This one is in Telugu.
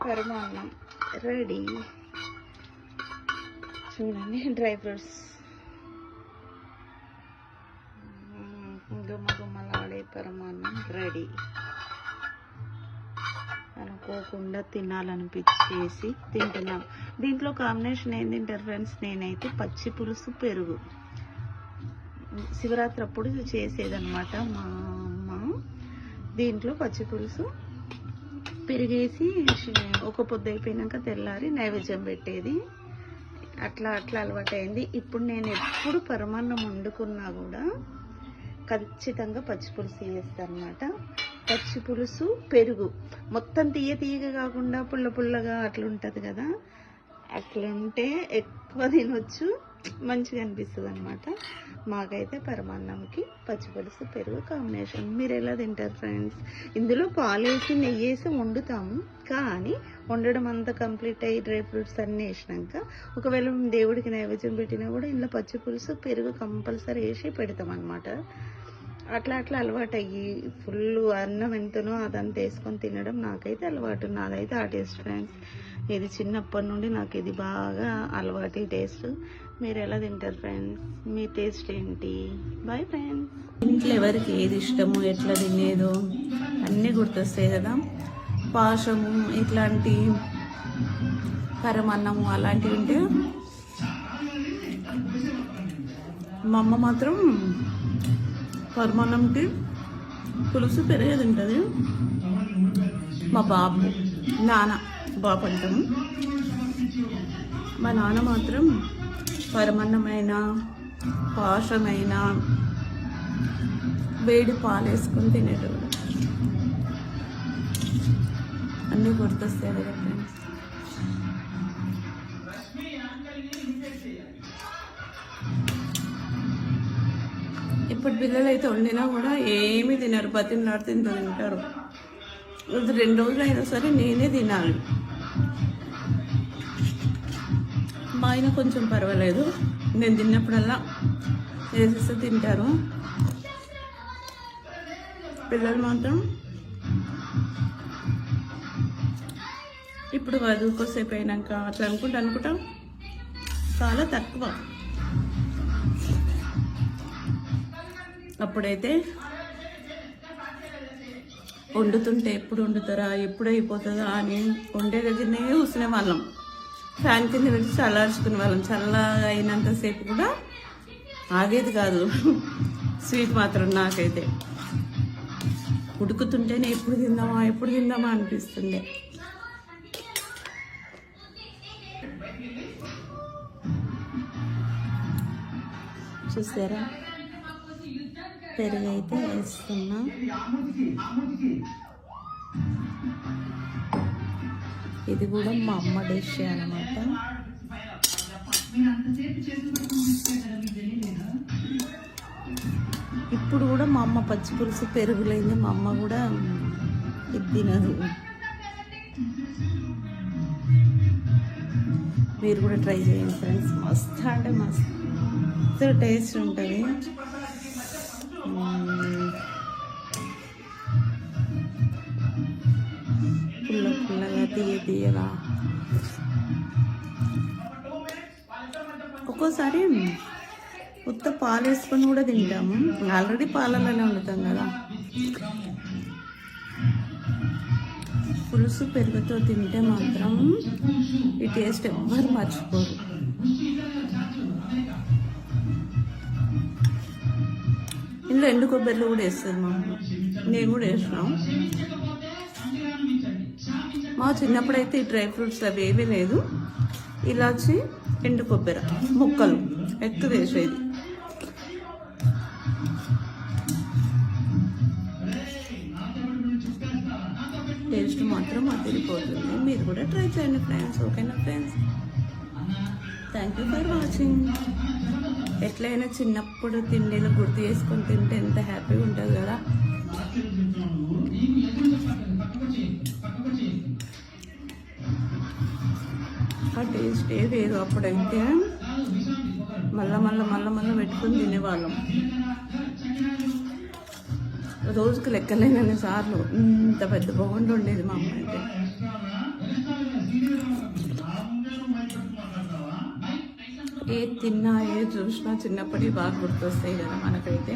పరమాన్నం రెడీ. చూడండి డ్రై ఫ్రూట్స్ గుమ్మలాడే పరమాన్నం రెడీ. అనుకోకుండా తినాలనిపించేసి తింటున్నాం. దీంట్లో కాంబినేషన్ ఏం తింటారు ఫ్రెండ్స్? నేనైతే పచ్చి పులుసు పెరుగు శివరాత్రి అప్పుడు చేసేదన్నమాట మా అమ్మ. దీంట్లో పచ్చి పులుసు పెరిగేసి ఒక పొద్దు అయిపోయినాక తెల్లారి నైవేద్యం పెట్టేది. అట్లా అలవాటు అయింది. ఇప్పుడు నేను ఎప్పుడు పరమాన్నం వండుకున్నా కూడా ఖచ్చితంగా పచ్చి పులుసు చేస్తాను అన్నమాట. పచ్చి పులుసు పెరుగు మొత్తం తీయగా కాకుండా పుల్లగా అట్లా ఉంటుంది కదా, అట్లుంటే ఎక్కువ తినొచ్చు, మంచిగా అనిపిస్తుంది అనమాట. మాకైతే పరమాన్నంకి పచ్చి పులుసు పెరుగు కాంబినేషన్. మీరు ఎలా తింటారు ఫ్రెండ్స్? ఇందులో పాలేసి నెయ్యేసి వండుతాము, కానీ వండడం అంతా కంప్లీట్ అయ్యి డ్రై ఫ్రూట్స్ అన్నీ వేసినాక ఒకవేళ దేవుడికి నైవేద్యం పెట్టినా కూడా ఇందులో పచ్చి పులుసు పెరుగు కంపల్సరీ వేసి పెడతాం అనమాట. అట్లా అలవాటు అయ్యి ఫుల్ అన్నం ఎంతనో అదంతా వేసుకొని తినడం నాకైతే అలవాటు. నాదైతే ఆ టేస్ట్ ఫ్రెండ్స్. ఇది చిన్నప్పటి నుండి నాకు ఇది బాగా అలవాటు టేస్ట్. మీరు ఎలా తింటారు ఫ్రెండ్స్? మీ టేస్ట్ ఏంటి? Bye friends. ఇంట్లో ఎవరికి ఏది ఇష్టము, ఎట్లా తినేదో అన్నీ గుర్తొస్తాయి కదా. పాశము ఇట్లాంటి పరమన్నము అలాంటివి ఉంటే మా అమ్మ మాత్రం పరమాన్నంకి పులుసు పెరిగే తింటుంది. మా బాబు బాబు అంటాము. మా నాన్న మాత్రం పరమాన్నమైన పాశమైన వేడి పాలు వేసుకొని తినేటోడు. అన్నీ గుర్తొస్తాయి కదా ఫ్రెండ్స్. ఇప్పుడు పిల్లలు అయితే వండినా కూడా ఏమీ తినరు, బతిమలాడితే తింటారు. 2 రోజులు అయినా సరే నేనే తినాలి. మా ఆయన కొంచెం పర్వాలేదు, నేను తిన్నప్పుడల్లా వేసేస్తే తింటారు. పిల్లలు మాత్రం ఇప్పుడు వదుకోసేపు అయినాక అట్లా అనుకుంటా చాలా తక్కువ. అప్పుడైతే వండుతుంటే ఎప్పుడు వండుతారా, ఎప్పుడు అయిపోతుందా అని వండే దగ్గరనే కూర్చునే వాళ్ళం. ఫ్యాన్ కింద పెట్టి చల్లార్చుకునే వాళ్ళం. చల్లగా అయినంతసేపు కూడా ఆగేది కాదు స్వీట్ మాత్రం. నాకైతే ఉడుకుతుంటేనే ఎప్పుడు తిందామా అనిపిస్తుండే. చూసారా, పెరుగు అయితే వేస్తున్నా. ఇది కూడా మా అమ్మ డిష్ అన్నమాట. ఇప్పుడు కూడా మా అమ్మ పచ్చి పులుసు పెరుగులైంది. మా అమ్మ కూడా ఇది తినదు. మీరు కూడా ట్రై చేయండి ఫ్రెండ్స్. మస్తు అంటే మస్తు టేస్ట్ ఉంటుంది. పుల్లగా తీయగా. ఒక్కోసారి ఉత్త పాలు వేసుకొని కూడా తింటాము. ఆల్రెడీ పాలలోనే వండుతాం కదా. పులుసు పెరుగుతో తింటే మాత్రం ఈ టేస్ట్ ఎవ్వరు మర్చిపోరు. ఇందులో ఎండు కొబ్బరిలో కూడా వేస్తుంది మా అమ్మ. నేను కూడా వేసినాం. మా చిన్నప్పుడైతే ఈ డ్రై ఫ్రూట్స్ అవి ఏమీ లేదు. ఇలాచి, ఎండు కొబ్బరి ముక్కలు ఎక్కువ వేసేది. టేస్ట్ మాత్రం అదిరిపోతుంది. మీరు కూడా ట్రై చేయండి ఫ్రెండ్స్. ఓకేనా friends? Thank you for watching. ఎట్లయినా చిన్నప్పుడు తిండిలో గుర్తు చేసుకొని తింటే ఎంత హ్యాపీగా ఉంటుంది కదా. ఆ టేస్ట్ వేరు. అప్పుడైతే మళ్ళా పెట్టుకుని తినేవాళ్ళం. రోజుకు లెక్కలేనన్ని సార్లు. ఇంత పెద్ద బాగుండి ఉండేది మా అమ్మ అయితే. ఏది తిన్నా ఏది చూసినా చిన్నప్పటి బాగా గుర్తొస్తాయి కదా మనకైతే.